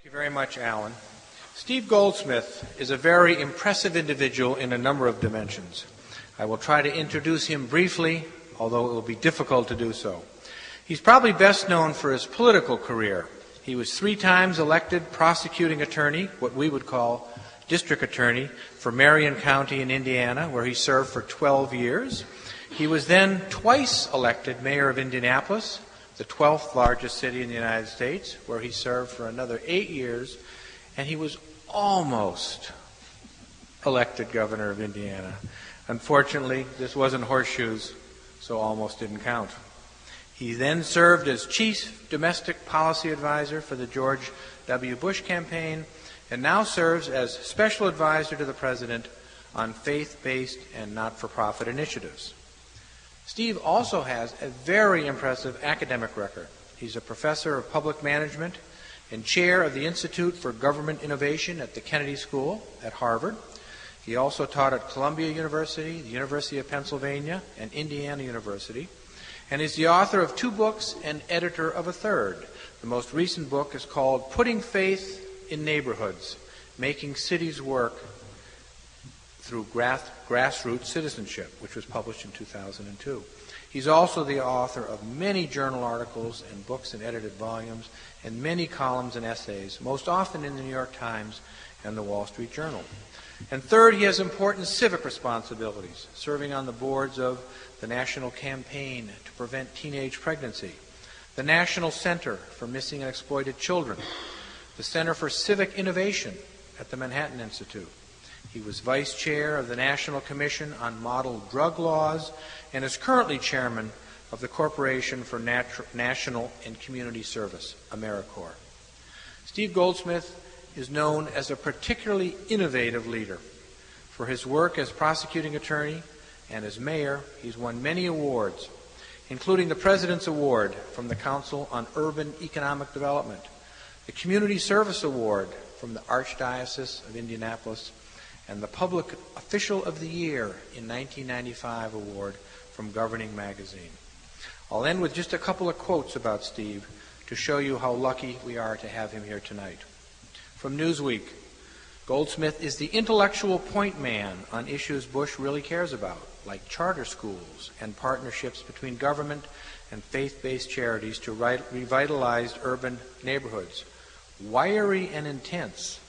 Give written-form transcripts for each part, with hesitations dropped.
Thank you very much, Alan. Steve Goldsmith is a very impressive individual in a number of dimensions. I will try to introduce him briefly, although it will be difficult to do so. He's probably best known for his political career. He was 3 times elected prosecuting attorney, what we would call district attorney, for Marion County in Indiana, where he served for 12 years. He was then twice elected mayor of Indianapolis, the 12th largest city in the United States, where he served for another 8 years, and he was almost elected governor of Indiana. Unfortunately, this wasn't horseshoes, so almost didn't count. He then served as chief domestic policy advisor for the George W. Bush campaign, and now serves as special advisor to the president on faith-based and not-for-profit initiatives. Steve also has a very impressive academic record. He's a professor of public management and chair of the Institute for Government Innovation at the Kennedy School at Harvard. He also taught at Columbia University, the University of Pennsylvania, and Indiana University, and is the author of 2 books and editor of a 3rd. The most recent book is called Putting Faith in Neighborhoods, Making Cities Work Through Grassroots Citizenship, which was published in 2002. He's also the author of many journal articles and books and edited volumes, and many columns and essays, most often in the New York Times and the Wall Street Journal. And 3rd, he has important civic responsibilities, serving on the boards of the National Campaign to Prevent Teenage Pregnancy, the National Center for Missing and Exploited Children, the Center for Civic Innovation at the Manhattan Institute. He was vice chair of the National Commission on Model Drug Laws and is currently chairman of the Corporation for National and Community Service, AmeriCorps. Steve Goldsmith is known as a particularly innovative leader. For his work as prosecuting attorney and as mayor, he's won many awards, including the President's Award from the Council on Urban Economic Development, the Community Service Award from the Archdiocese of Indianapolis, and the Public Official of the Year in 1995 award from Governing Magazine. I'll end with just a couple of quotes about Steve to show you how lucky we are to have him here tonight. From Newsweek, Goldsmith is the intellectual point man on issues Bush really cares about, like charter schools and partnerships between government and faith-based charities to revitalize urban neighborhoods. Wiry and intense.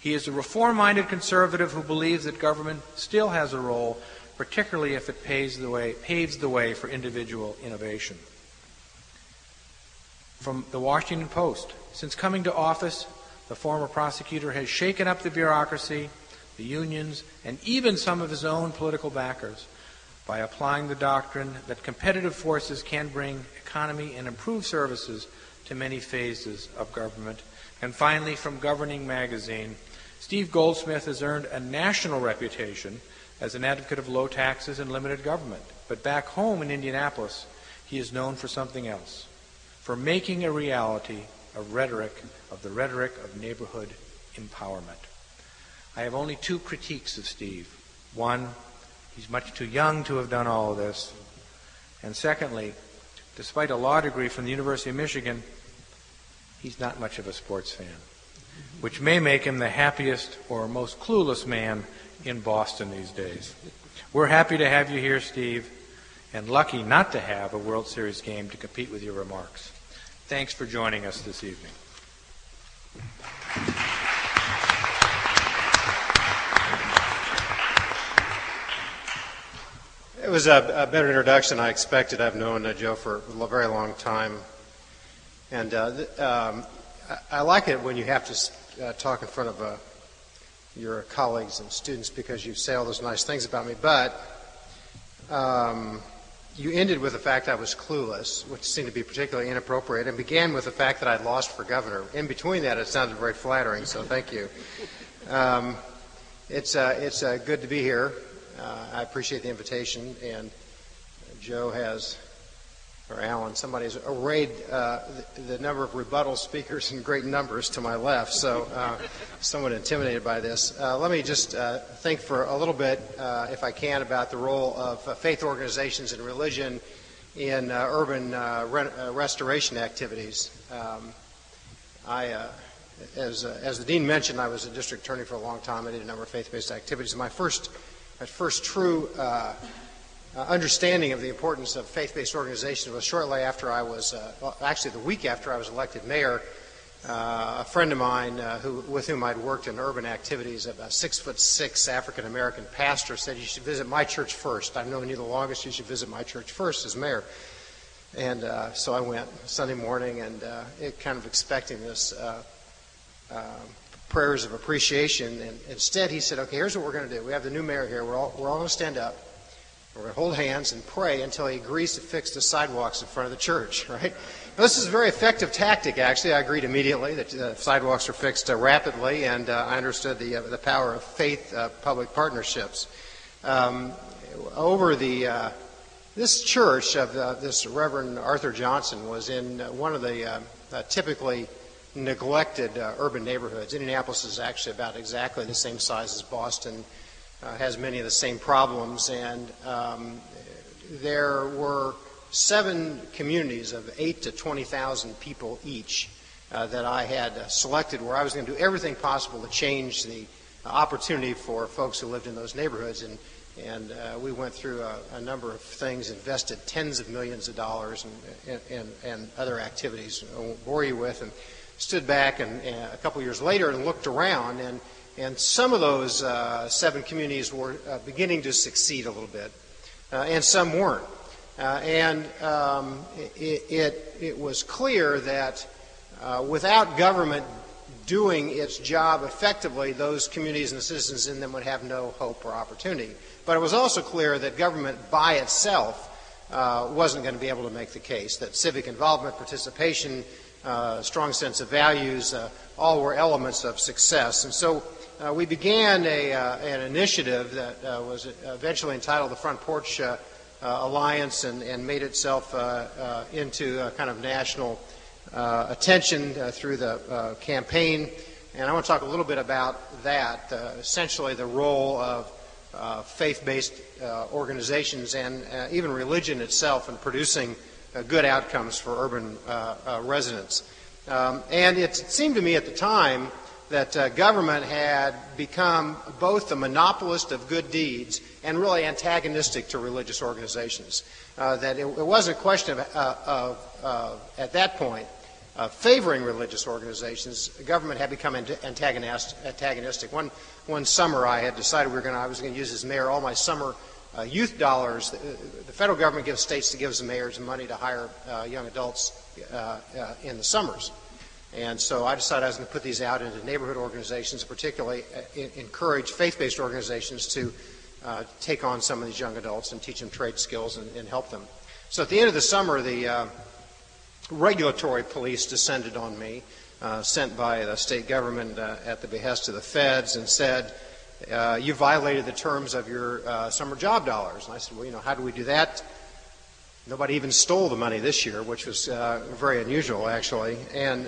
He is a reform-minded conservative who believes that government still has a role, particularly if it paves the way for individual innovation. From the Washington Post, since coming to office, the former prosecutor has shaken up the bureaucracy, the unions, and even some of his own political backers by applying the doctrine that competitive forces can bring economy and improve services to many phases of government. And finally, from Governing Magazine, Steve Goldsmith has earned a national reputation as an advocate of low taxes and limited government. But back home in Indianapolis, he is known for something else, for making a reality of the rhetoric of neighborhood empowerment. I have only 2 critiques of Steve. One, he's much too young to have done all of this. And secondly, despite a law degree from the University of Michigan, he's not much of a sports fan, which may make him the happiest or most clueless man in Boston these days. We're happy to have you here, Steve, and lucky not to have a World Series game to compete with your remarks. Thanks for joining us this evening. It was a better introduction than I expected. I've known Joe for a very long time. And I like it when you have to talk in front of your colleagues and students because you say all those nice things about me. But you ended with the fact I was clueless, which seemed to be particularly inappropriate, and began with the fact that I'd lost for governor. In between that, it sounded very flattering, so thank you. It's good to be here. I appreciate the invitation, and Joe has, or Alan, somebody has arrayed the number of rebuttal speakers in great numbers to my left, so somewhat intimidated by this. Let me just think for a little bit, if I can, about the role of faith organizations and religion in urban restoration activities. As the dean mentioned, I was a district attorney for a long time. I did a number of faith-based activities. My first true understanding of the importance of faith-based organizations was shortly after I was, actually the week after I was elected mayor. A friend of mine with whom I'd worked in urban activities, a 6'6" African-American pastor, said, "You should visit my church first. I've known you the longest. You should visit my church first as mayor." And so I went Sunday morning, and kind of expecting this prayers of appreciation. And instead he said, "Okay, here's what we're going to do. We have the new mayor here. We're all going to stand up. We're going to hold hands and pray until he agrees to fix the sidewalks in front of the church," right? Now, this is a very effective tactic, actually. I agreed immediately that sidewalks are fixed rapidly, and I understood the power of faith-public partnerships. This church of this Reverend Arthur Johnson was in one of the typically neglected urban neighborhoods. Indianapolis is actually about exactly the same size as Boston, has many of the same problems, and there were 7 communities of 8,000 to 20,000 people each that I had selected, where I was going to do everything possible to change the opportunity for folks who lived in those neighborhoods. And we went through a number of things, invested tens of millions of dollars and other activities I won't bore you with, and stood back and a couple years later and looked around, and some of those 7 communities were beginning to succeed a little bit, and some weren't. It was clear that without government doing its job effectively, those communities and the citizens in them would have no hope or opportunity. But it was also clear that government by itself wasn't going to be able to make the case, that civic involvement, participation, strong sense of values, all were elements of success. And so we began an initiative that was eventually entitled the Front Porch Alliance, and made itself into a kind of national attention through the campaign. And I want to talk a little bit about that, essentially the role of faith-based organizations and even religion itself in producing good outcomes for urban residents. And it seemed to me at the time that government had become both the monopolist of good deeds and really antagonistic to religious organizations. That it wasn't a question of at that point, favoring religious organizations. The government had become antagonistic. One summer I had decided I was going to use as mayor all my summer youth dollars. The federal government gives states to give the mayors money to hire young adults in the summers. And so I decided I was going to put these out into neighborhood organizations, particularly encourage faith-based organizations to take on some of these young adults and teach them trade skills and help them. So at the end of the summer, the regulatory police descended on me, sent by the state government at the behest of the feds, and said, "You violated the terms of your summer job dollars." And I said, "Well, how do we do that?" Nobody even stole the money this year, which was very unusual, actually. And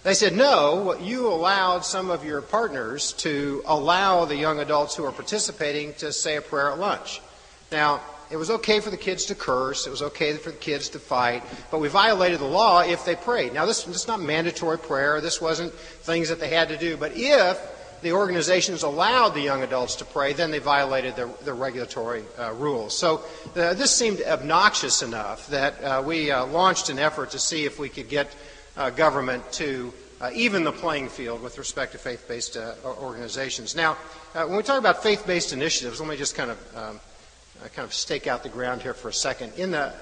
they said, "No, you allowed some of your partners to allow the young adults who are participating to say a prayer at lunch." Now, it was okay for the kids to curse, it was okay for the kids to fight, but we violated the law if they prayed. Now, this is not mandatory prayer, this wasn't things that they had to do, but if the organizations allowed the young adults to pray, then they violated the regulatory rules. So this seemed obnoxious enough that we launched an effort to see if we could get government to even the playing field with respect to faith-based organizations. Now, when we talk about faith-based initiatives, let me just kind of stake out the ground here for a second. In the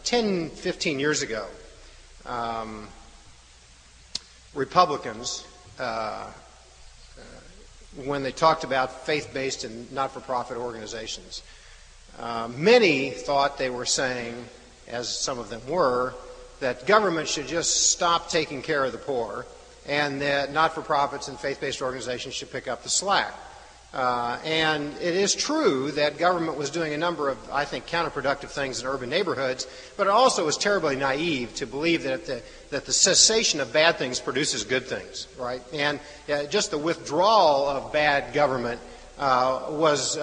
10, 15 years ago, Republicans, when they talked about faith-based and not-for-profit organizations, many thought they were saying, as some of them were, that government should just stop taking care of the poor and that not-for-profits and faith-based organizations should pick up the slack. And it is true that government was doing a number of, I think, counterproductive things in urban neighborhoods, but it also was terribly naive to believe that the cessation of bad things produces good things, right? And just the withdrawal of bad government was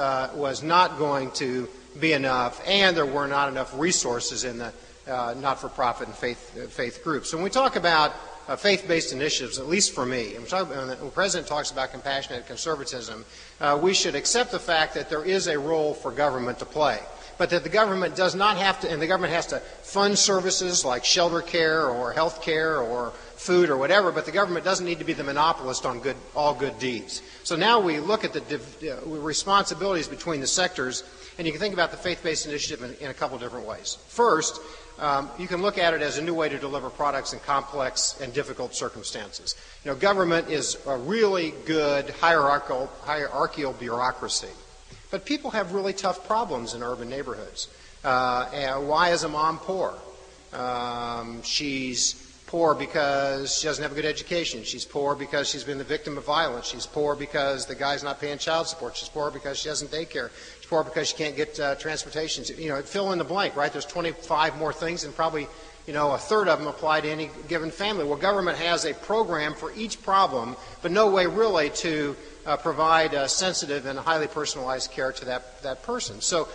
not going to be enough, and there were not enough resources in the not-for-profit and faith groups. So when we talk about faith-based initiatives, at least for me, and when the President talks about compassionate conservatism, we should accept the fact that there is a role for government to play, but that the government does not have to, and the government has to fund services like shelter care or health care or food or whatever, but the government doesn't need to be the monopolist on all good deeds. So now we look at the responsibilities between the sectors, and you can think about the faith-based initiative in a couple different ways. First, you can look at it as a new way to deliver products in complex and difficult circumstances. You know, government is a really good hierarchical bureaucracy, but people have really tough problems in urban neighborhoods. And why is a mom poor? She's poor because she doesn't have a good education. She's poor because she's been the victim of violence. She's poor because the guy's not paying child support. She's poor because she doesn't daycare. She's poor because she can't get transportation. You know, fill in the blank, right? There's 25 more things, and probably, you know, a third of them apply to any given family. Well, government has a program for each problem, but no way really to provide sensitive and highly personalized care to that person. So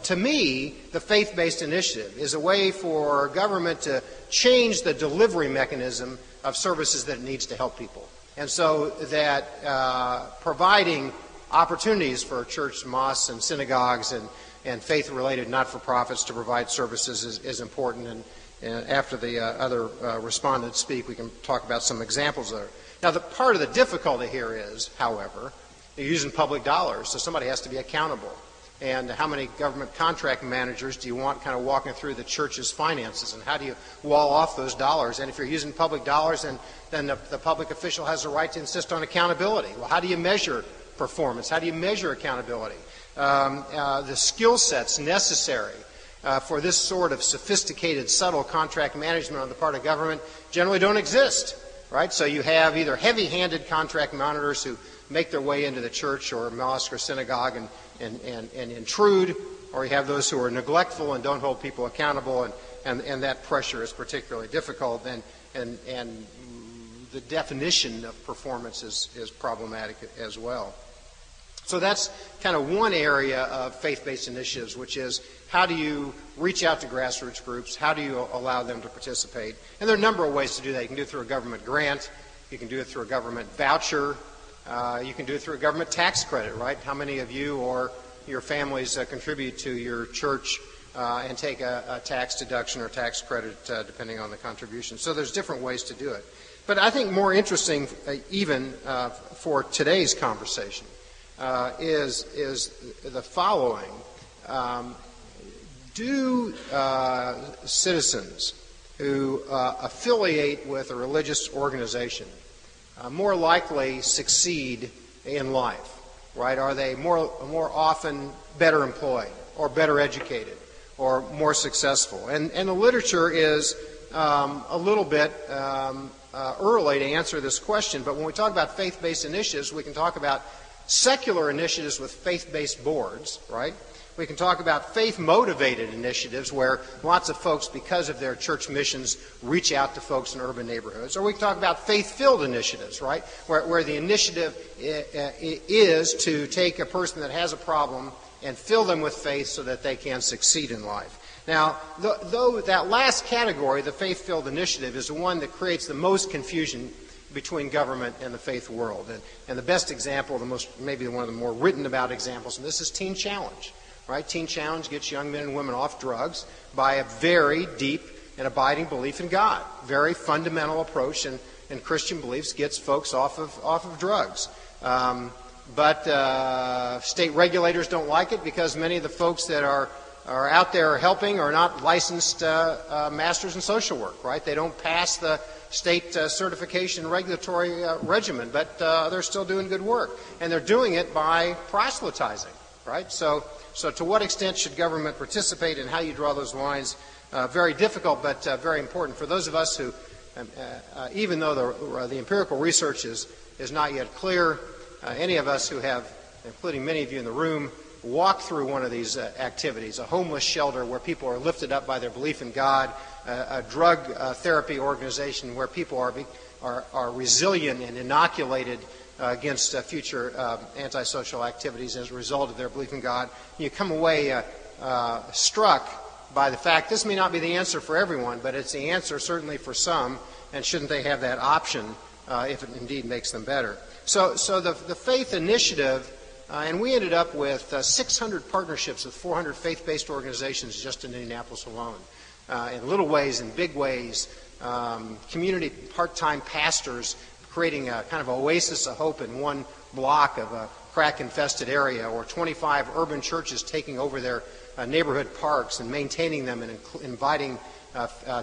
to me, the faith-based initiative is a way for government to change the delivery mechanism of services that it needs to help people. And so that providing opportunities for church, mosques, and synagogues and faith-related not-for-profits to provide services is important. And after the other respondents speak, we can talk about some examples there. Now, the part of the difficulty here is, however, you're using public dollars, so somebody has to be accountable. And how many government contract managers do you want kind of walking through the church's finances, and how do you wall off those dollars? And if you're using public dollars, then the public official has a right to insist on accountability. Well, how do you measure performance? How do you measure accountability? The skill sets necessary for this sort of sophisticated, subtle contract management on the part of government generally don't exist. Right? So you have either heavy-handed contract monitors who make their way into the church or mosque or synagogue and intrude, or you have those who are neglectful and don't hold people accountable, and that pressure is particularly difficult, and the definition of performance is problematic as well. So that's kind of one area of faith-based initiatives, which is how do you reach out to grassroots groups? How do you allow them to participate? And there are a number of ways to do that. You can do it through a government grant. You can do it through a government voucher. You can do it through a government tax credit, right? How many of you or your families contribute to your church and take a tax deduction or tax credit depending on the contribution? So there's different ways to do it. But I think more interesting even for today's conversation is the following. Do citizens who affiliate with a religious organization more likely succeed in life? Right? Are they more often better employed or better educated or more successful? And the literature is a little bit early to answer this question, but when we talk about faith-based initiatives, we can talk about secular initiatives with faith-based boards, right? We can talk about faith-motivated initiatives where lots of folks, because of their church missions, reach out to folks in urban neighborhoods. Or we can talk about faith-filled initiatives, right, where the initiative is to take a person that has a problem and fill them with faith so that they can succeed in life. Now, though that last category, the faith-filled initiative, is the one that creates the most confusion between government and the faith world. And the best example, maybe one of the more written about examples, and this is Teen Challenge. Right? Teen Challenge gets young men and women off drugs by a very deep and abiding belief in God. Very fundamental approach in Christian beliefs gets folks off of drugs. But state regulators don't like it because many of the folks that are out there helping are not licensed masters in social work. Right? They don't pass the state certification regulatory regimen, but they're still doing good work. And they're doing it by proselytizing. Right? So to what extent should government participate and how you draw those lines? Very difficult, but very important. For those of us who, even though the empirical research is not yet clear, any of us who have, including many of you in the room, walked through one of these activities, a homeless shelter where people are lifted up by their belief in God, a drug therapy organization where people are resilient and inoculated against future antisocial activities as a result of their belief in God. You come away struck by the fact this may not be the answer for everyone, but it's the answer certainly for some, and shouldn't they have that option if it indeed makes them better? So the faith initiative, and we ended up with 600 partnerships with 400 faith-based organizations just in Indianapolis alone, in little ways and big ways, community part-time pastors creating a kind of oasis of hope in one block of a crack-infested area, or 25 urban churches taking over their neighborhood parks and maintaining them and inviting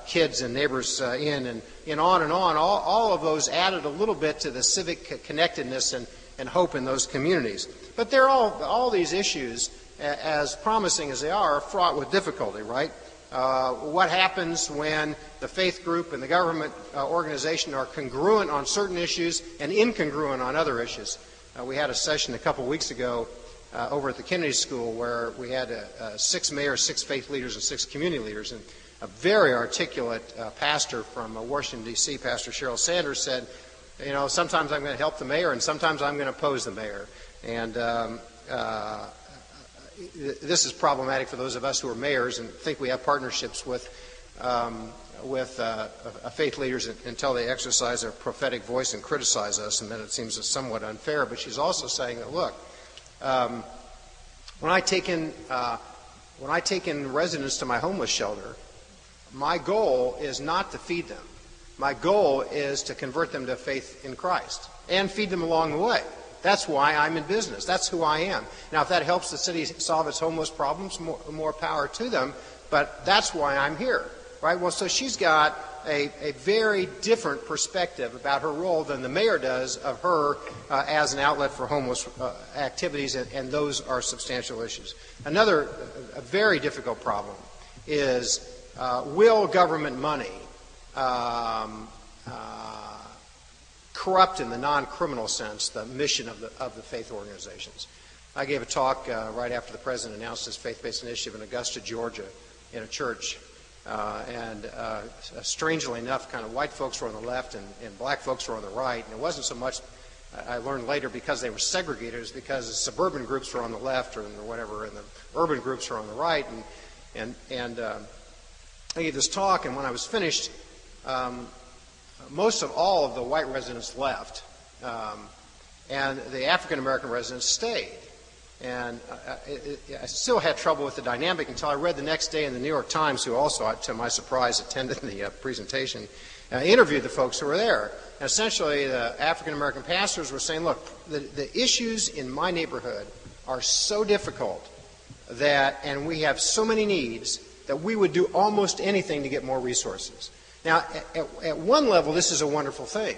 kids and neighbors in, and on and on. All of those added a little bit to the civic connectedness and hope in those communities. But they're all these issues, as promising as they are fraught with difficulty, right? What happens when the faith group and the government organization are congruent on certain issues and incongruent on other issues? We had a session a couple weeks ago over at the Kennedy School where we had 6 mayors, 6 faith leaders, and 6 community leaders. And a very articulate pastor from Washington, D.C., Pastor Cheryl Sanders, said, you know, sometimes I'm going to help the mayor and sometimes I'm going to oppose the mayor. And this is problematic for those of us who are mayors and think we have partnerships with faith leaders until they exercise their prophetic voice and criticize us, and then it seems somewhat unfair. But she's also saying that, look, when I take in residents to my homeless shelter, my goal is not to feed them. My goal is to convert them to faith in Christ and feed them along the way. That's why I'm in business. That's who I am. Now, if that helps the city solve its homeless problems, more power to them, but that's why I'm here, right? Well, so she's got a very different perspective about her role than the mayor does of her as an outlet for homeless activities, and those are substantial issues. Another a very difficult problem is will government money corrupt in the non-criminal sense the mission of the faith organizations? I gave a talk right after the president announced his faith-based initiative in Augusta, Georgia, in a church. And strangely enough, kind of white folks were on the left and black folks were on the right. And it wasn't so much, I learned later, because they were segregated, it was because the suburban groups were on the left or whatever, and the urban groups were on the right. And I gave this talk, and when I was finished, most of all of the white residents left, and the African-American residents stayed. And I still had trouble with the dynamic until I read the next day in the New York Times, who also, to my surprise, attended the presentation, interviewed the folks who were there. And essentially, the African-American pastors were saying, look, the issues in my neighborhood are so difficult and we have so many needs that we would do almost anything to get more resources. Now, at one level, this is a wonderful thing.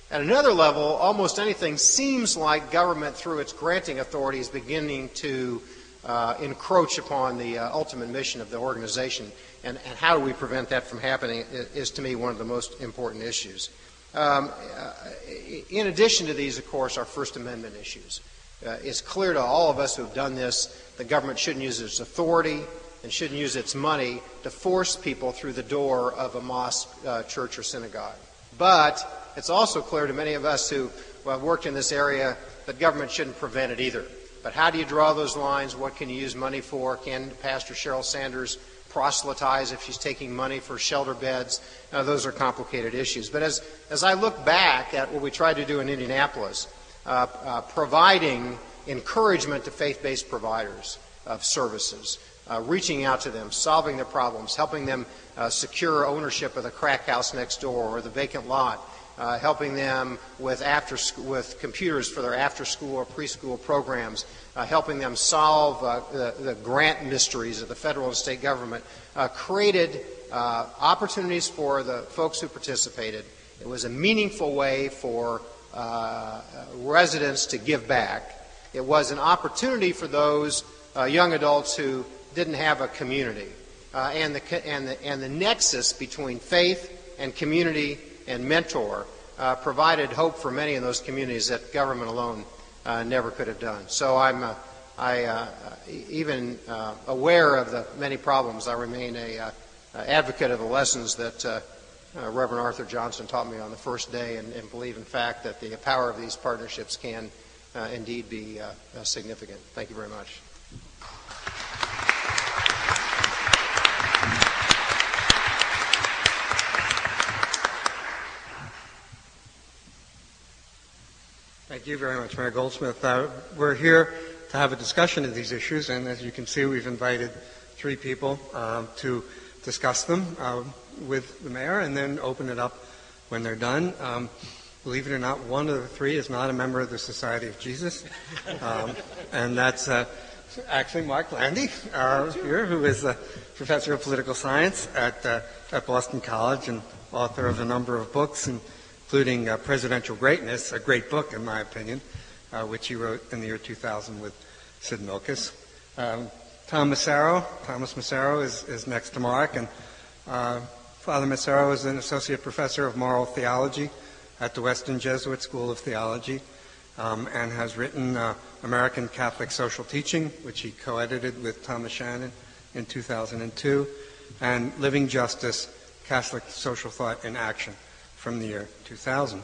At another level, almost anything seems like government, through its granting authority, is beginning to encroach upon the ultimate mission of the organization. And how do we prevent that from happening is, to me, one of the most important issues. In addition to these, of course, are First Amendment issues. It's clear to all of us who have done this, the government shouldn't use its authority and shouldn't use its money to force people through the door of a mosque, church, or synagogue. But it's also clear to many of us who have worked in this area that government shouldn't prevent it either. But how do you draw those lines? What can you use money for? Can Pastor Cheryl Sanders proselytize if she's taking money for shelter beds? Those are complicated issues. But as I look back at what we tried to do in Indianapolis, providing encouragement to faith-based providers of services, reaching out to them, solving their problems, helping them secure ownership of the crack house next door or the vacant lot, helping them with computers for their after-school or preschool programs, helping them solve the grant mysteries of the federal and state government, created opportunities for the folks who participated. It was a meaningful way for residents to give back. It was an opportunity for those young adults who didn't have a community, and the nexus between faith and community and mentor provided hope for many in those communities that government alone never could have done. So I'm even aware of the many problems. I remain an advocate of the lessons that Reverend Arthur Johnson taught me on the first day, and believe in fact that the power of these partnerships can indeed be significant. Thank you very much. Thank you very much, Mayor Goldsmith. We're here to have a discussion of these issues, and as you can see, we've invited 3 people to discuss them with the mayor and then open it up when they're done. Believe it or not, one of the 3 is not a member of the Society of Jesus, and that's actually Marc Landy here, who is a professor of political science at Boston College and author of a number of books, including Presidential Greatness, a great book in my opinion, which he wrote in the year 2000 with Sid Milkis. Thomas Massaro is next to Marc, and Father Massaro is an associate professor of moral theology at the Weston School of Theology, and has written American Catholic Social Teaching, which he co-edited with Thomas Shannon in 2002, and Living Justice, Catholic Social Thought in Action from the year 2000.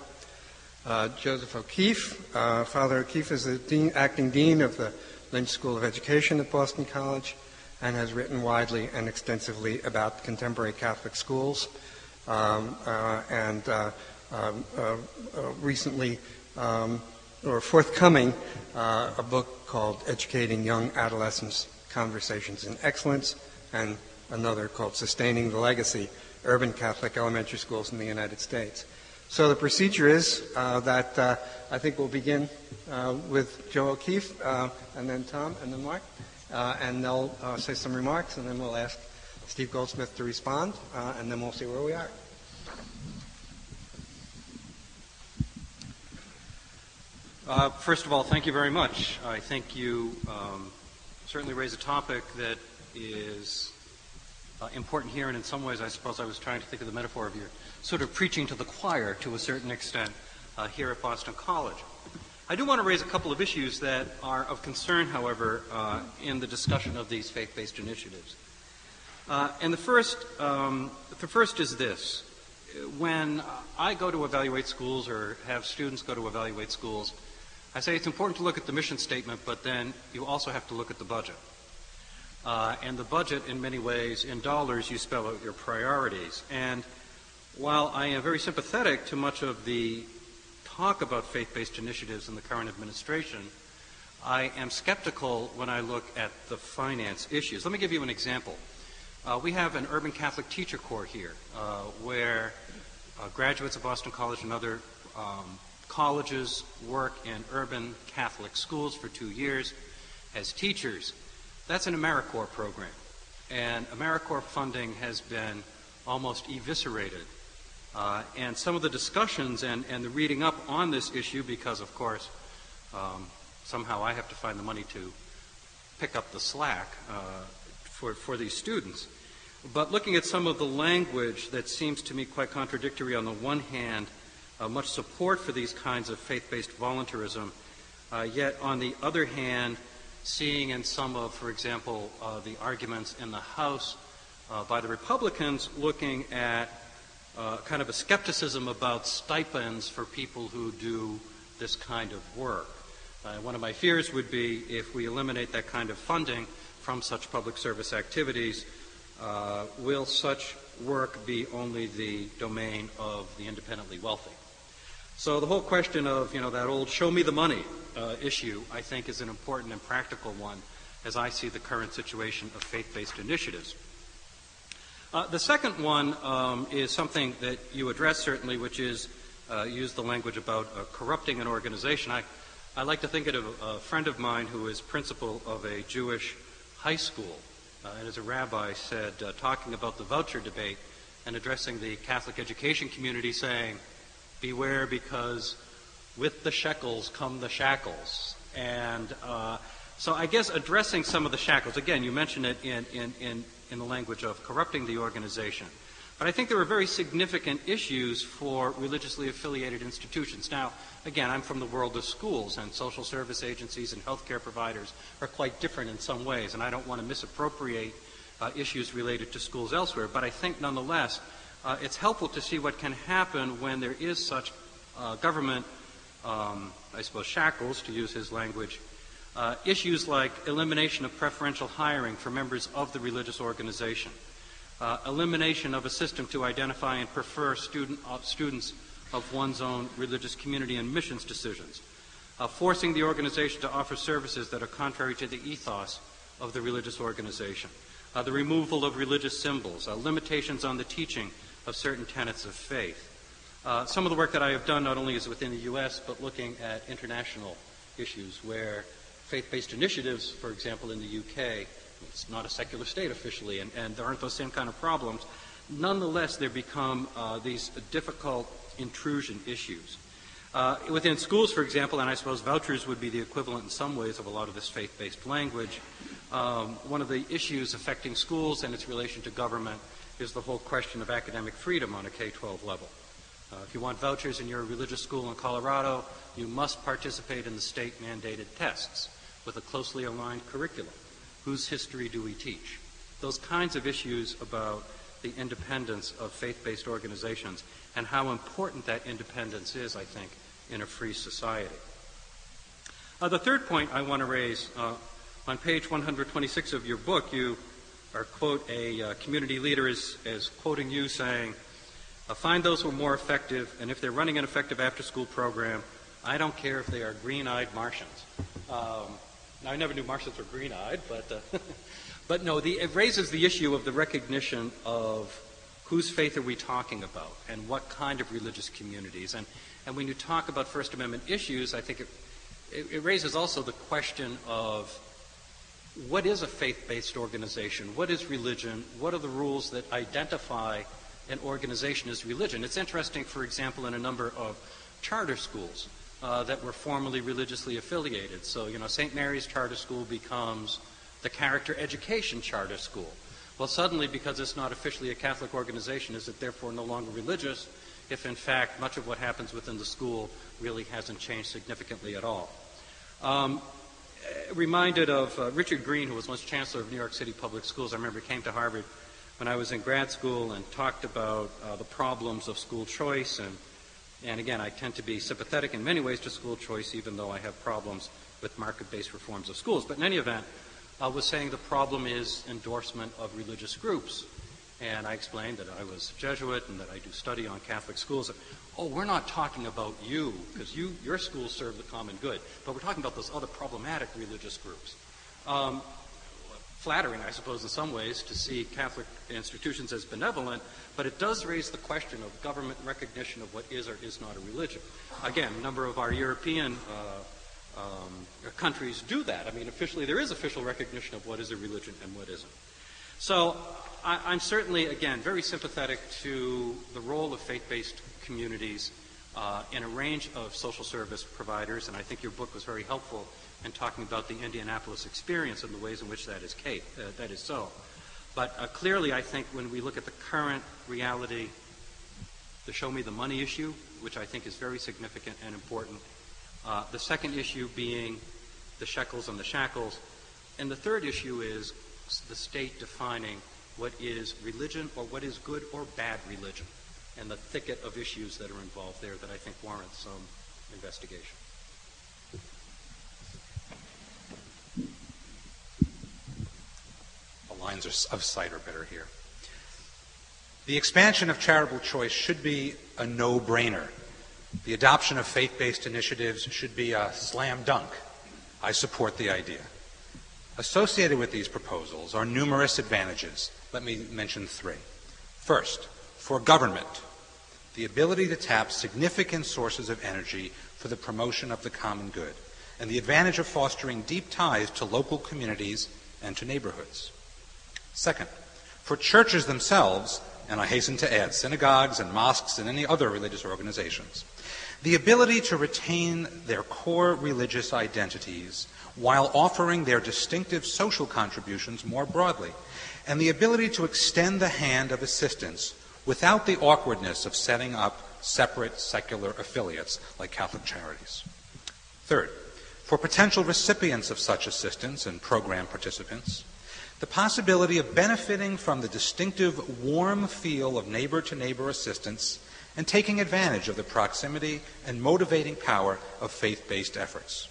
Joseph O'Keefe. Father O'Keefe is the acting dean of the Lynch School of Education at Boston College and has written widely and extensively about contemporary Catholic schools, and recently, or forthcoming, a book called Educating Young Adolescents, Conversations in Excellence, and another called Sustaining the Legacy, Urban Catholic Elementary Schools in the United States. So the procedure is that I think we'll begin with Joe O'Keefe, and then Tom, and then Marc, and they'll say some remarks, and then we'll ask Steve Goldsmith to respond, and then we'll see where we are. First of all, thank you very much. I think you certainly raise a topic that is important here, and in some ways I suppose I was trying to think of the metaphor of your sort of preaching to the choir to a certain extent here at Boston College. I do want to raise a couple of issues that are of concern, however, in the discussion of these faith-based initiatives. And the first is this. When I go to evaluate schools or have students go to evaluate schools, I say it's important to look at the mission statement, but then you also have to look at the budget. And the budget, in many ways, in dollars, you spell out your priorities. And while I am very sympathetic to much of the talk about faith-based initiatives in the current administration, I am skeptical when I look at the finance issues. Let me give you an example. We have an urban Catholic teacher corps here, where graduates of Boston College and other colleges work in urban Catholic schools for 2 years as teachers. That's an AmeriCorps program, and AmeriCorps funding has been almost eviscerated. And some of the discussions and the reading up on this issue, because of course somehow I have to find the money to pick up the slack for these students. But looking at some of the language that seems to me quite contradictory, on the one hand, much support for these kinds of faith-based voluntarism, yet on the other hand, seeing in some of, for example, the arguments in the House by the Republicans looking at kind of a skepticism about stipends for people who do this kind of work. One of my fears would be if we eliminate that kind of funding from such public service activities, will such work be only the domain of the independently wealthy? So the whole question of, that old show me the money issue, I think, is an important and practical one as I see the current situation of faith-based initiatives. The second one is something that you address, certainly, which is use the language about corrupting an organization. I like to think of a friend of mine who is principal of a Jewish high school, and as a rabbi said, talking about the voucher debate and addressing the Catholic education community, saying, beware, because with the shekels come the shackles. And so I guess addressing some of the shackles, again, you mentioned it in the language of corrupting the organization. But I think there are very significant issues for religiously affiliated institutions. Now, again, I'm from the world of schools, and social service agencies and healthcare providers are quite different in some ways, and I don't want to misappropriate issues related to schools elsewhere. But I think, nonetheless, it's helpful to see what can happen when there is such government, I suppose, shackles, to use his language, issues like elimination of preferential hiring for members of the religious organization, elimination of a system to identify and prefer students of one's own religious community in missions decisions, forcing the organization to offer services that are contrary to the ethos of the religious organization, the removal of religious symbols, limitations on the teaching of certain tenets of faith. Some of the work that I have done not only is within the U.S., but looking at international issues where faith-based initiatives, for example, in the UK, it's not a secular state officially, and there aren't those same kind of problems. Nonetheless, there become these difficult intrusion issues. Within schools, for example, and I suppose vouchers would be the equivalent in some ways of a lot of this faith-based language, one of the issues affecting schools and its relation to government is the whole question of academic freedom on a K-12 level. If you want vouchers in your religious school in Colorado, you must participate in the state-mandated tests with a closely aligned curriculum. Whose history do we teach? Those kinds of issues about the independence of faith-based organizations and how important that independence is, I think, in a free society. The third point I want to raise, on page 126 of your book, you are, quote, a community leader is quoting you saying, find those who are more effective, and if they're running an effective after-school program, I don't care if they are green-eyed Martians. Now, I never knew Martians were green-eyed, but no, it raises the issue of the recognition of whose faith are we talking about and what kind of religious communities. And when you talk about First Amendment issues, I think it raises also the question of what is a faith-based organization? What is religion? What are the rules that identify an organization as religion? It's interesting, for example, in a number of charter schools that were formerly religiously affiliated. So, St. Mary's Charter School becomes the Character Education Charter School. Well, suddenly, because it's not officially a Catholic organization, is it therefore no longer religious, if in fact much of what happens within the school really hasn't changed significantly at all? Reminded of Richard Green, who was once Chancellor of New York City Public Schools. I remember he came to Harvard when I was in grad school and talked about the problems of school choice. And again, I tend to be sympathetic in many ways to school choice, even though I have problems with market-based reforms of schools. But in any event, I was saying the problem is endorsement of religious groups. And I explained that I was a Jesuit and that I do study on Catholic schools. Oh, we're not talking about you, because your schools serve the common good, but we're talking about those other problematic religious groups. Flattering, I suppose, in some ways, to see Catholic institutions as benevolent, but it does raise the question of government recognition of what is or is not a religion. Again, a number of our European countries do that. I mean, officially, there is official recognition of what is a religion and what isn't. So I'm certainly, again, very sympathetic to the role of faith-based communities in a range of social service providers, and I think your book was very helpful in talking about the Indianapolis experience and the ways in which that is so. But clearly, I think when we look at the current reality, the show me the money issue, which I think is very significant and important, the second issue being the shekels and the shackles, and the third issue is the state defining what is religion or what is good or bad religion, and the thicket of issues that are involved there that I think warrant some investigation. The lines of sight are better here. The expansion of charitable choice should be a no-brainer. The adoption of faith-based initiatives should be a slam dunk. I support the idea. Associated with these proposals are numerous advantages. Let me mention three. First, for government, the ability to tap significant sources of energy for the promotion of the common good, and the advantage of fostering deep ties to local communities and to neighborhoods. Second, for churches themselves, and I hasten to add synagogues and mosques and any other religious organizations, the ability to retain their core religious identities while offering their distinctive social contributions more broadly, and the ability to extend the hand of assistance without the awkwardness of setting up separate secular affiliates like Catholic charities. Third, for potential recipients of such assistance and program participants, the possibility of benefiting from the distinctive warm feel of neighbor-to-neighbor assistance and taking advantage of the proximity and motivating power of faith-based efforts.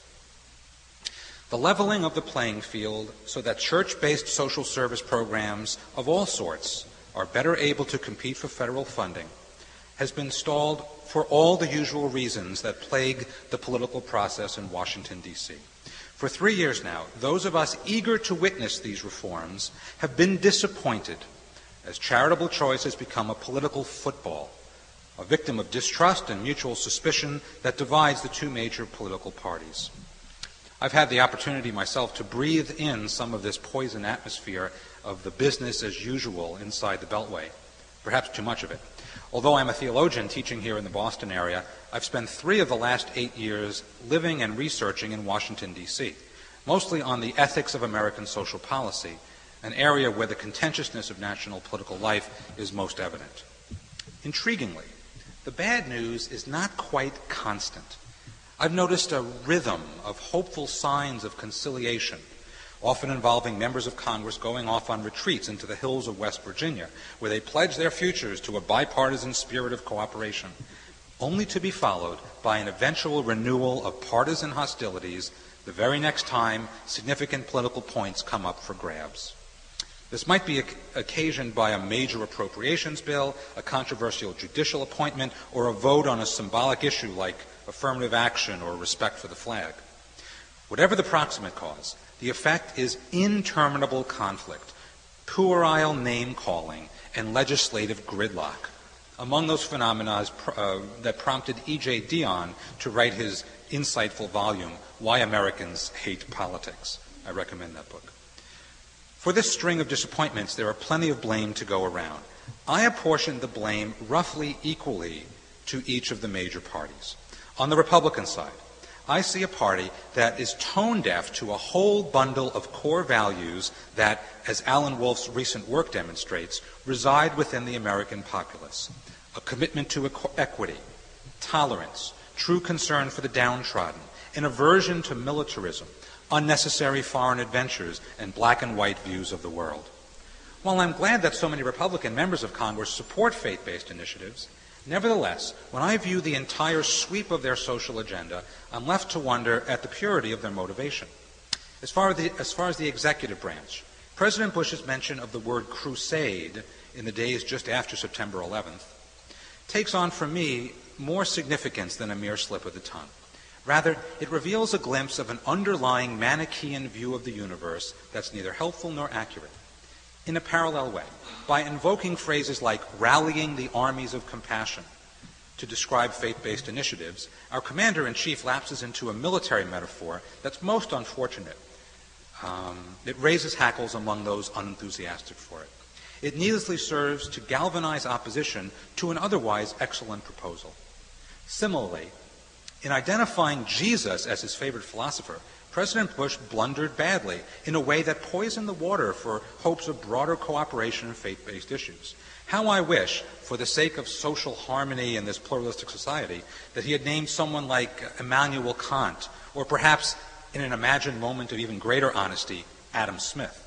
The leveling of the playing field so that church-based social service programs of all sorts are better able to compete for federal funding has been stalled for all the usual reasons that plague the political process in Washington, D.C. For 3 years now, those of us eager to witness these reforms have been disappointed as charitable choice has become a political football, a victim of distrust and mutual suspicion that divides the two major political parties. I've had the opportunity myself to breathe in some of this poison atmosphere of the business as usual inside the Beltway, perhaps too much of it. Although I'm a theologian teaching here in the Boston area, I've spent 3 of the last 8 years living and researching in Washington, D.C., mostly on the ethics of American social policy, an area where the contentiousness of national political life is most evident. Intriguingly, the bad news is not quite constant. I've noticed a rhythm of hopeful signs of conciliation, often involving members of Congress going off on retreats into the hills of West Virginia, where they pledge their futures to a bipartisan spirit of cooperation, only to be followed by an eventual renewal of partisan hostilities the very next time significant political points come up for grabs. This might be occasioned by a major appropriations bill, a controversial judicial appointment, or a vote on a symbolic issue like affirmative action or respect for the flag. Whatever the proximate cause, the effect is interminable conflict, puerile name-calling, and legislative gridlock. Among those phenomena that prompted E.J. Dionne to write his insightful volume, Why Americans Hate Politics. I recommend that book. For this string of disappointments, there are plenty of blame to go around. I apportion the blame roughly equally to each of the major parties. On the Republican side, I see a party that is tone deaf to a whole bundle of core values that, as Alan Wolfe's recent work demonstrates, reside within the American populace. A commitment to equity, tolerance, true concern for the downtrodden, an aversion to militarism, unnecessary foreign adventures, and black and white views of the world. While I'm glad that so many Republican members of Congress support faith-based initiatives, nevertheless, when I view the entire sweep of their social agenda, I'm left to wonder at the purity of their motivation. As far as the executive branch, President Bush's mention of the word crusade in the days just after September 11th takes on for me more significance than a mere slip of the tongue. Rather, it reveals a glimpse of an underlying Manichaean view of the universe that's neither helpful nor accurate. In a parallel way, by invoking phrases like rallying the armies of compassion to describe faith-based initiatives, our commander-in-chief lapses into a military metaphor that's most unfortunate. It raises hackles among those unenthusiastic for it. It needlessly serves to galvanize opposition to an otherwise excellent proposal. Similarly, in identifying Jesus as his favorite philosopher, President Bush blundered badly in a way that poisoned the water for hopes of broader cooperation in faith-based issues. How I wish, for the sake of social harmony in this pluralistic society, that he had named someone like Immanuel Kant, or perhaps, in an imagined moment of even greater honesty, Adam Smith.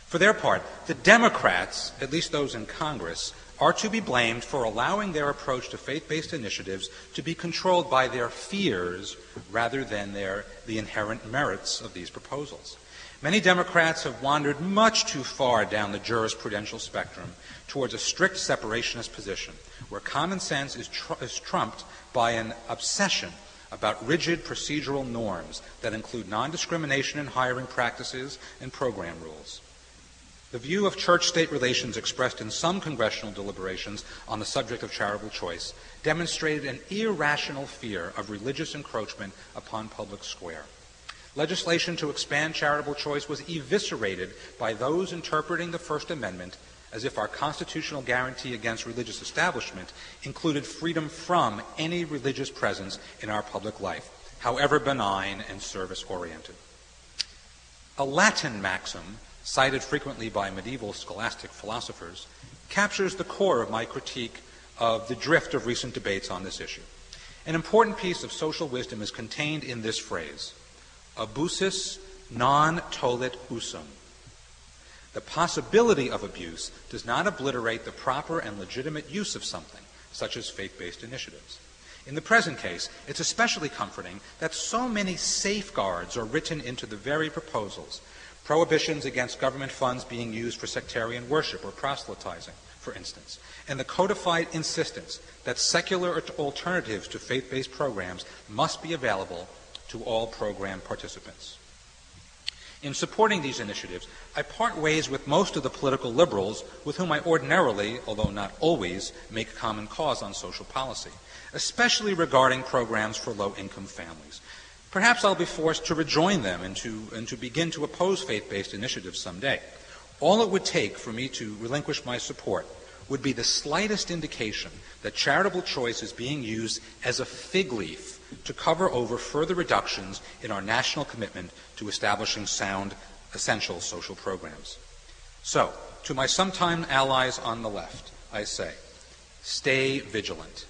For their part, the Democrats, at least those in Congress, are to be blamed for allowing their approach to faith-based initiatives to be controlled by their fears rather than the inherent merits of these proposals. Many Democrats have wandered much too far down the jurisprudential spectrum towards a strict separationist position, where common sense is trumped by an obsession about rigid procedural norms that include non-discrimination in hiring practices and program rules. The view of church-state relations expressed in some congressional deliberations on the subject of charitable choice demonstrated an irrational fear of religious encroachment upon public square. Legislation to expand charitable choice was eviscerated by those interpreting the First Amendment as if our constitutional guarantee against religious establishment included freedom from any religious presence in our public life, however benign and service-oriented. A Latin maxim, cited frequently by medieval scholastic philosophers, captures the core of my critique of the drift of recent debates on this issue. An important piece of social wisdom is contained in this phrase, abusus non tollit usum. The possibility of abuse does not obliterate the proper and legitimate use of something, such as faith-based initiatives. In the present case, it's especially comforting that so many safeguards are written into the very proposals. Prohibitions against government funds being used for sectarian worship or proselytizing, for for instance, and the codified insistence that secular alternatives to faith-based programs must be available to all program participants. In supporting these initiatives, I part ways with most of the political liberals with whom I ordinarily, although not always, make common cause on social policy, especially regarding programs for low-income families. Perhaps I'll be forced to rejoin them and to begin to oppose faith-based initiatives someday. All it would take for me to relinquish my support would be the slightest indication that charitable choice is being used as a fig leaf to cover over further reductions in our national commitment to establishing sound, essential social programs. So, to my sometime allies on the left, I say, stay vigilant.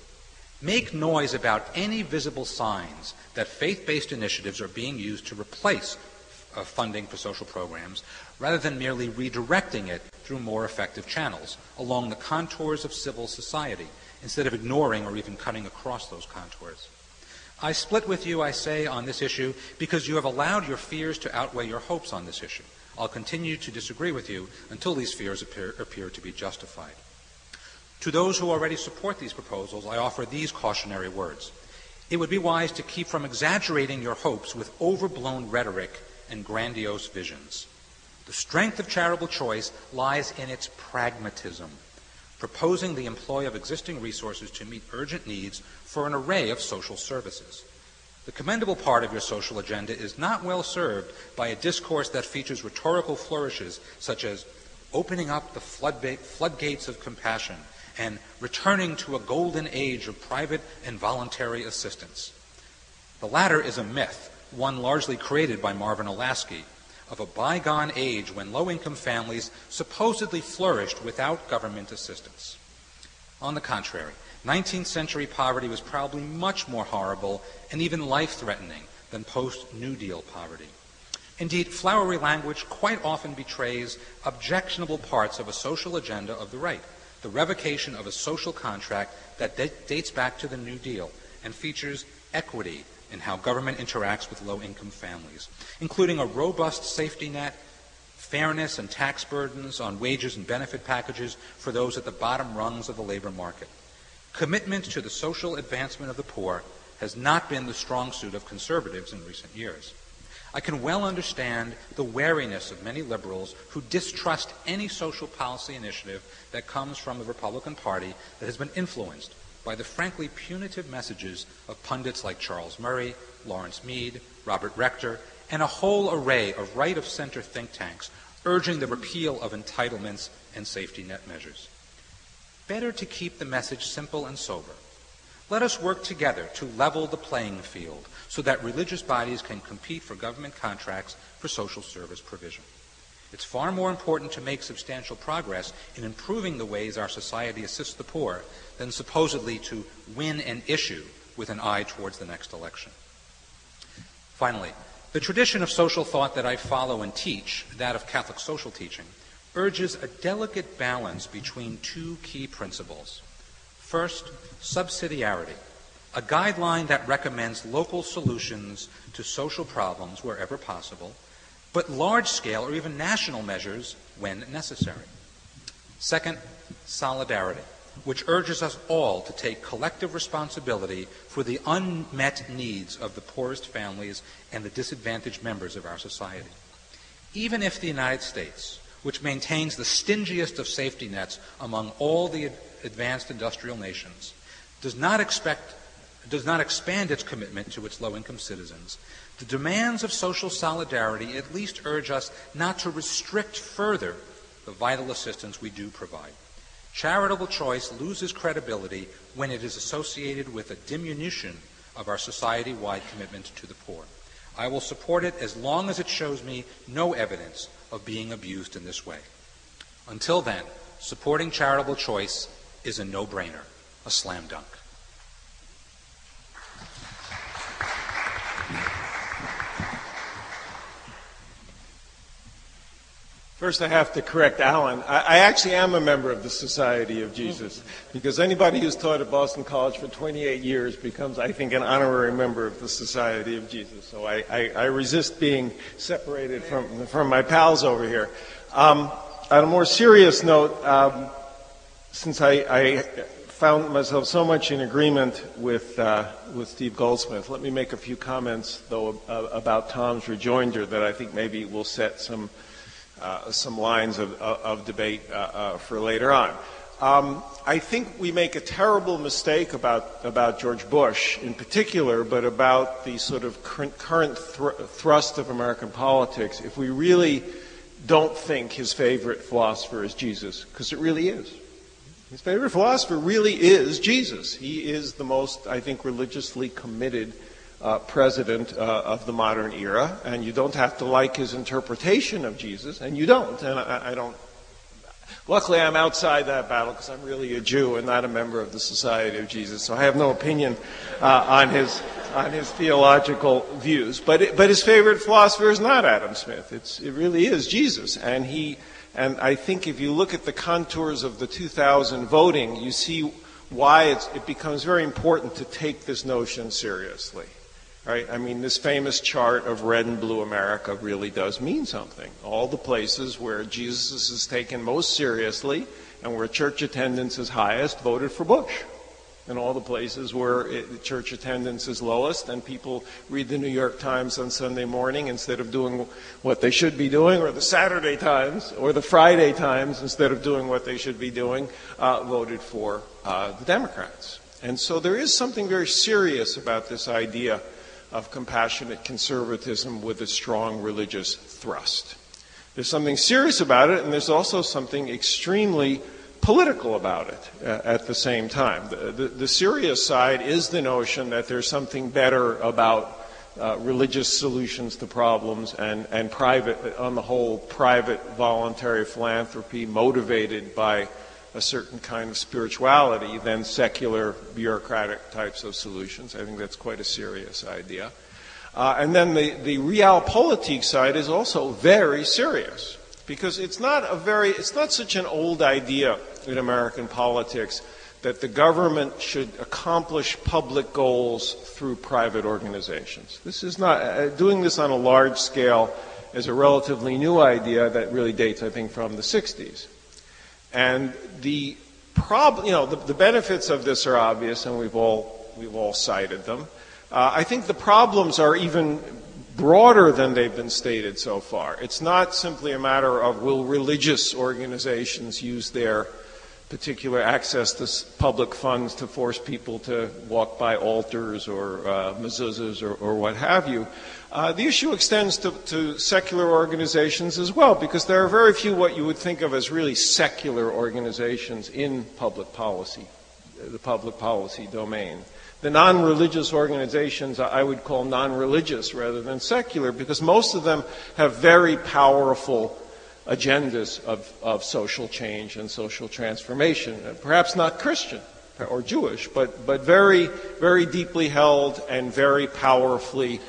Make noise about any visible signs that faith-based initiatives are being used to replace funding for social programs, rather than merely redirecting it through more effective channels along the contours of civil society, instead of ignoring or even cutting across those contours. I split with you, I say, on this issue because you have allowed your fears to outweigh your hopes on this issue. I'll continue to disagree with you until these fears appear to be justified. To those who already support these proposals, I offer these cautionary words. It would be wise to keep from exaggerating your hopes with overblown rhetoric and grandiose visions. The strength of charitable choice lies in its pragmatism, proposing the employ of existing resources to meet urgent needs for an array of social services. The commendable part of your social agenda is not well served by a discourse that features rhetorical flourishes such as opening up the floodgates of compassion and returning to a golden age of private and voluntary assistance. The latter is a myth, one largely created by Marvin Olasky, of a bygone age when low-income families supposedly flourished without government assistance. On the contrary, 19th century poverty was probably much more horrible and even life-threatening than post-New Deal poverty. Indeed, flowery language quite often betrays objectionable parts of a social agenda of the right, the revocation of a social contract that dates back to the New Deal and features equity in how government interacts with low-income families, including a robust safety net, fairness and tax burdens on wages and benefit packages for those at the bottom rungs of the labor market. Commitment to the social advancement of the poor has not been the strong suit of conservatives in recent years. I can well understand the wariness of many liberals who distrust any social policy initiative that comes from the Republican Party that has been influenced by the frankly punitive messages of pundits like Charles Murray, Lawrence Mead, Robert Rector, and a whole array of right-of-center think tanks urging the repeal of entitlements and safety net measures. Better to keep the message simple and sober. Let us work together to level the playing field so that religious bodies can compete for government contracts for social service provision. It's far more important to make substantial progress in improving the ways our society assists the poor than supposedly to win an issue with an eye towards the next election. Finally, the tradition of social thought that I follow and teach, that of Catholic social teaching, urges a delicate balance between two key principles. First, subsidiarity, a guideline that recommends local solutions to social problems wherever possible, but large-scale or even national measures when necessary. Second, solidarity, which urges us all to take collective responsibility for the unmet needs of the poorest families and the disadvantaged members of our society. Even if the United States, which maintains the stingiest of safety nets among all the advanced industrial nations, does not expand its commitment to its low-income citizens, the demands of social solidarity at least urge us not to restrict further the vital assistance we do provide. Charitable choice loses credibility when it is associated with a diminution of our society-wide commitment to the poor. I will support it as long as it shows me no evidence of being abused in this way. Until then, supporting charitable choice is a no-brainer, a slam dunk. First, I have to correct Alan. I actually am a member of the Society of Jesus, because anybody who's taught at Boston College for 28 years becomes, I think, an honorary member of the Society of Jesus. So I resist being separated from my pals over here. On a more serious note, since I found myself so much in agreement with Steve Goldsmith, let me make a few comments, though, about Tom's rejoinder that I think maybe will set some lines of debate for later on. I think we make a terrible mistake about George Bush in particular, but about the sort of current thrust of American politics if we really don't think his favorite philosopher is Jesus, because it really is. His favorite philosopher really is Jesus. He is the most, I think, religiously committed president of the modern era, and you don't have to like his interpretation of Jesus, and you don't, and I don't. Luckily, I'm outside that battle because I'm really a Jew and not a member of the Society of Jesus, so I have no opinion on his theological views. But his favorite philosopher is not Adam Smith. It really is Jesus, and I think if you look at the contours of the 2000 voting, you see why it becomes very important to take this notion seriously. Right? I mean, this famous chart of red and blue America really does mean something. All the places where Jesus is taken most seriously and where church attendance is highest voted for Bush. And all the places where church attendance is lowest and people read the New York Times on Sunday morning instead of doing what they should be doing, or the Saturday Times or the Friday Times instead of doing what they should be doing, voted for the Democrats. And so there is something very serious about this idea of compassionate conservatism with a strong religious thrust. There's something serious about it, and there's also something extremely political about it at the same time. The serious side is the notion that there's something better about religious solutions to problems and private, on the whole, private voluntary philanthropy motivated by a certain kind of spirituality than secular bureaucratic types of solutions. I think that's quite a serious idea. And then the realpolitik side is also very serious, because it's not such an old idea in American politics that the government should accomplish public goals through private organizations. This is not, doing this on a large scale is a relatively new idea that really dates, I think, from the 60s. And the benefits of this are obvious, and we've all cited them. I think the problems are even broader than they've been stated so far. It's not simply a matter of will religious organizations use their particular access to public funds to force people to walk by altars or mezuzahs or what have you. The issue extends to secular organizations as well, because there are very few what you would think of as really secular organizations in public policy, the public policy domain. The non-religious organizations I would call non-religious rather than secular, because most of them have very powerful agendas of social change and social transformation. Perhaps not Christian or Jewish, but very, very deeply held and very powerfully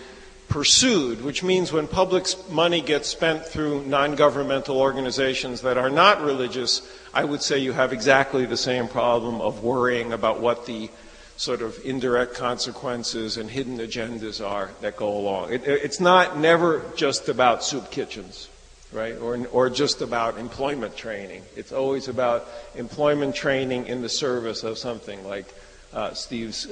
pursued, which means when public money gets spent through non-governmental organizations that are not religious, I would say you have exactly the same problem of worrying about what the sort of indirect consequences and hidden agendas are that go along. It's never just about soup kitchens, right? Or just about employment training. It's always about employment training in the service of something like Steve's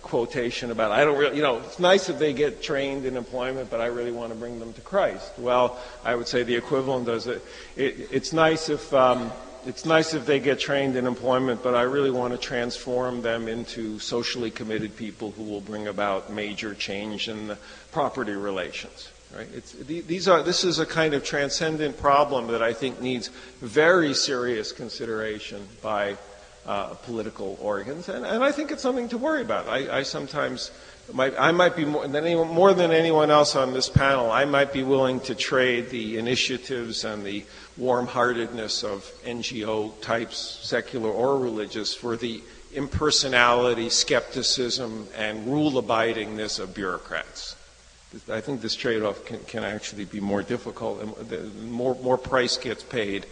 quotation about, I don't really, it's nice if they get trained in employment, but I really want to bring them to Christ. Well, I would say the equivalent is it's nice if they get trained in employment, but I really want to transform them into socially committed people who will bring about major change in the property relations. Right? This is a kind of transcendent problem that I think needs very serious consideration by political organs, and I think it's something to worry about. I might be more than anyone else on this panel, I might be willing to trade the initiatives and the warm-heartedness of NGO types, secular or religious, for the impersonality, skepticism, and rule-abidingness of bureaucrats. I think this trade-off can actually be more difficult, and more price gets paid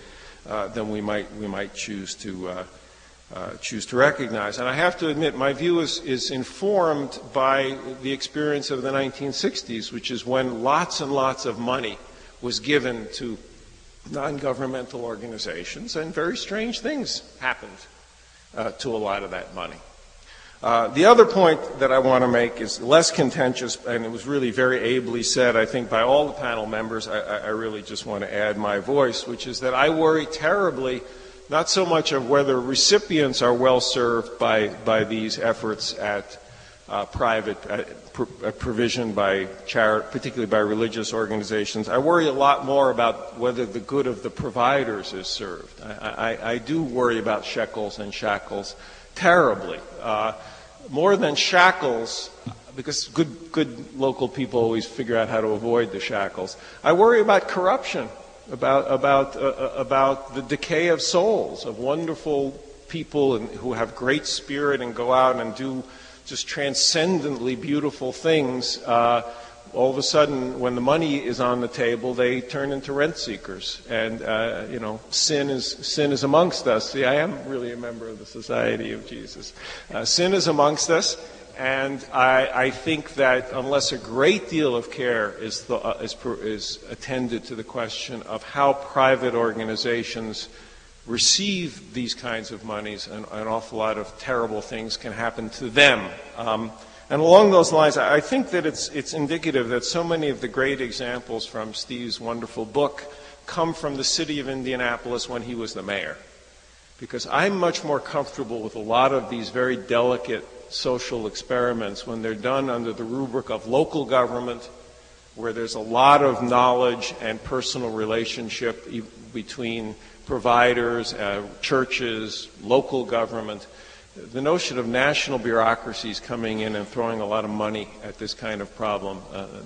than we might choose to recognize. And I have to admit, my view is informed by the experience of the 1960s, which is when lots and lots of money was given to non-governmental organizations, and very strange things happened to a lot of that money. The other point that I want to make is less contentious, and it was really very ably said, I think, by all the panel members. I really just want to add my voice, which is that I worry terribly not so much of whether recipients are well served by these efforts at private provision by particularly by religious organizations. I worry a lot more about whether the good of the providers is served. I do worry about shekels and shackles terribly. More than shackles, because good local people always figure out how to avoid the shackles. I worry about corruption, about the decay of souls, of wonderful people who have great spirit and go out and do just transcendently beautiful things. All of a sudden, when the money is on the table, they turn into rent seekers, and sin is amongst us. See, I am really a member of the Society of Jesus. Sin is amongst us, and I think that unless a great deal of care is attended to the question of how private organizations receive these kinds of monies, an awful lot of terrible things can happen to them. And along those lines, I think that it's indicative that so many of the great examples from Steve's wonderful book come from the city of Indianapolis when he was the mayor. Because I'm much more comfortable with a lot of these very delicate social experiments when they're done under the rubric of local government, where there's a lot of knowledge and personal relationship between providers, churches, local government. The notion of national bureaucracies coming in and throwing a lot of money at this kind of problem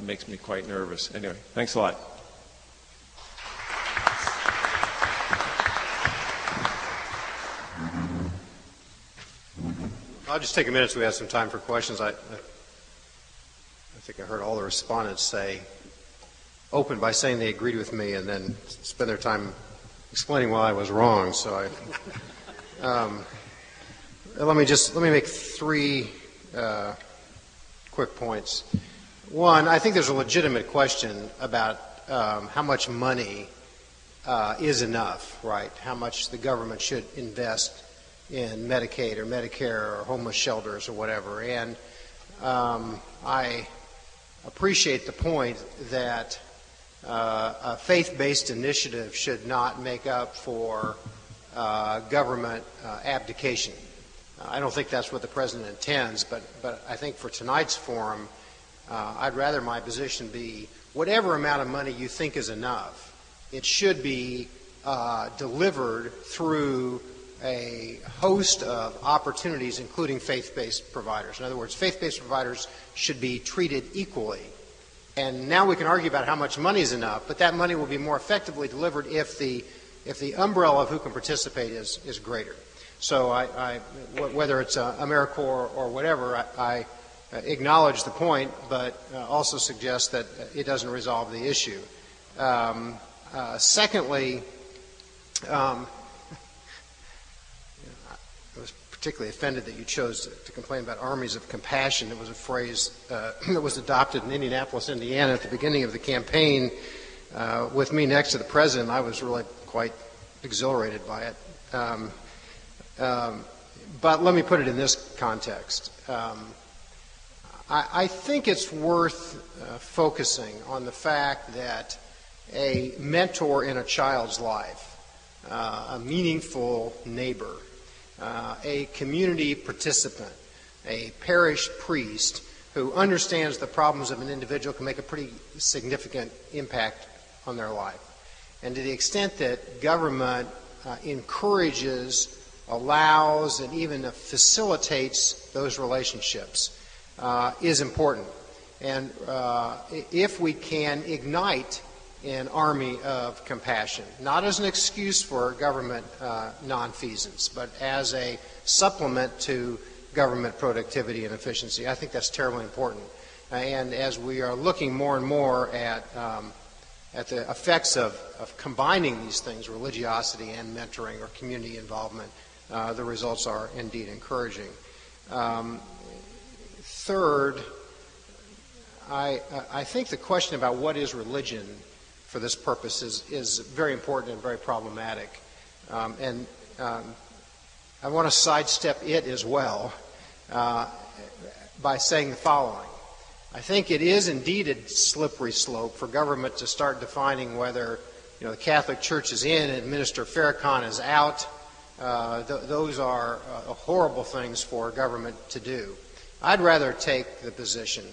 makes me quite nervous. Anyway, thanks a lot. I'll just take a minute so we have some time for questions. I think I heard all the respondents open by saying they agreed with me and then spend their time explaining why I was wrong. So let me make three quick points. One, I think there's a legitimate question about how much money is enough, right? How much the government should invest in Medicaid or Medicare or homeless shelters or whatever. And I appreciate the point that a faith-based initiative should not make up for government abdication. I don't think that's what the President intends, but I think for tonight's forum, I'd rather my position be whatever amount of money you think is enough, it should be delivered through a host of opportunities, including faith-based providers. In other words, faith-based providers should be treated equally. And now we can argue about how much money is enough, but that money will be more effectively delivered if the umbrella of who can participate is greater. So whether it's AmeriCorps or whatever, I acknowledge the point, but also suggest that it doesn't resolve the issue. Secondly, I was particularly offended that you chose to complain about armies of compassion. It was a phrase that was adopted in Indianapolis, Indiana at the beginning of the campaign. With me next to the President, I was really quite exhilarated by it. But let me put it in this context. I think it's worth focusing on the fact that a mentor in a child's life, a meaningful neighbor, a community participant, a parish priest who understands the problems of an individual can make a pretty significant impact on their life. And to the extent that government encourages, allows, and even facilitates those relationships is important. And if we can ignite an army of compassion, not as an excuse for government nonfeasance, but as a supplement to government productivity and efficiency, I think that's terribly important. And as we are looking more and more at the effects of combining these things, religiosity and mentoring or community involvement, the results are indeed encouraging. Third, I think the question about what is religion for this purpose is very important and very problematic. I want to sidestep it as well by saying the following. I think it is indeed a slippery slope for government to start defining whether the Catholic Church is in and Minister Farrakhan is out. Those are horrible things for government to do. I'd rather take the position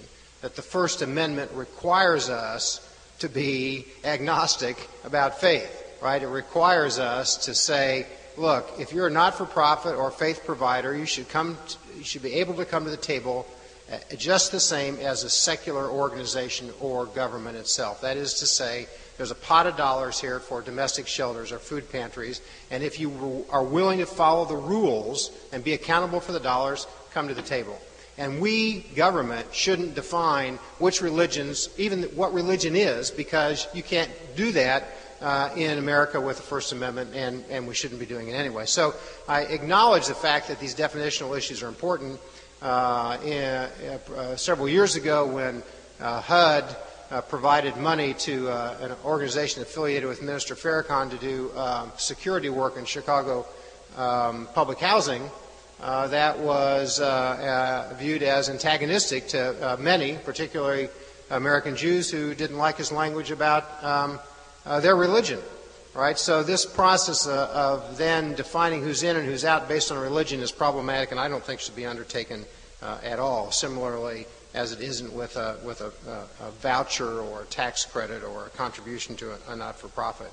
that the First Amendment requires us to be agnostic about faith, right? It requires us to say, look, if you're a not-for-profit or faith provider, you should be able to come to the table just the same as a secular organization or government itself. That is to say, there's a pot of dollars here for domestic shelters or food pantries, and if you are willing to follow the rules and be accountable for the dollars, come to the table. And we, government, shouldn't define which religions, even what religion is, because you can't do that in America with the First Amendment, and we shouldn't be doing it anyway. So I acknowledge the fact that these definitional issues are important. Several years ago when HUD provided money to an organization affiliated with Minister Farrakhan to do security work in Chicago public housing, that was viewed as antagonistic to many, particularly American Jews who didn't like his language about their religion. Right? So this process of then defining who's in and who's out based on religion is problematic, and I don't think should be undertaken at all. Similarly, as it isn't with a voucher or a tax credit or a contribution to a not-for-profit.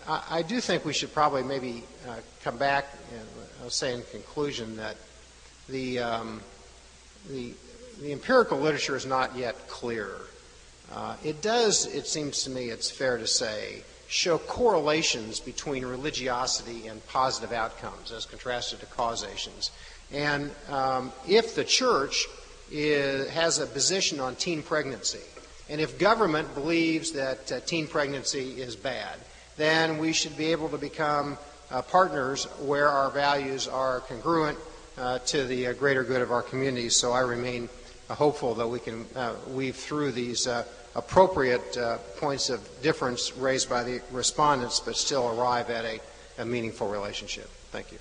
I do think we should probably maybe come back and I'll say in conclusion that the empirical literature is not yet clear. It does, it seems to me, it's fair to say, show correlations between religiosity and positive outcomes as contrasted to causations. And if the church has a position on teen pregnancy, and if government believes that teen pregnancy is bad, then we should be able to become partners where our values are congruent to the greater good of our communities. So I remain hopeful that we can weave through these appropriate points of difference raised by the respondents, but still arrive at a meaningful relationship. Thank you.